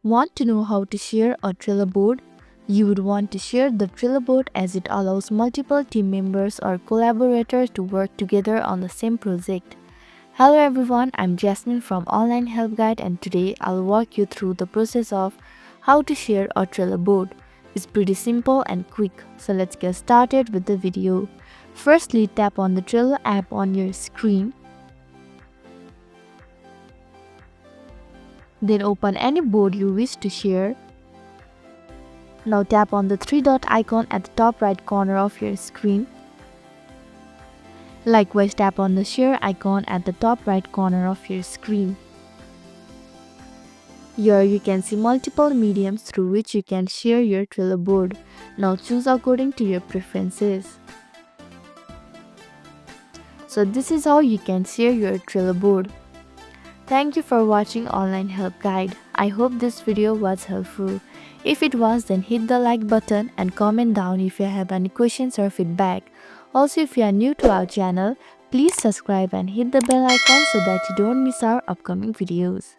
Want to know how to share a Trello board? You would want to share the Trello board as it allows multiple team members or collaborators to work together on the same project. Hello everyone, I'm Jasmine from Online Help Guide and today I'll walk you through the process of how to share a Trello board. It's pretty simple and quick, so let's get started with the video. Firstly, tap on the Trello app on your screen. Then open any board you wish to share. Now tap on the three dot icon at the top right corner of your screen. Likewise, tap on the share icon at the top right corner of your screen. Here you can see multiple mediums through which you can share your Trello board. Now choose according to your preferences. So this is how you can share your Trello board. Thank you for watching Online Help Guide. I hope this video was helpful. If it was, then hit the like button and comment down if you have any questions or feedback. Also, if you are new to our channel, please subscribe and hit the bell icon so that you don't miss our upcoming videos.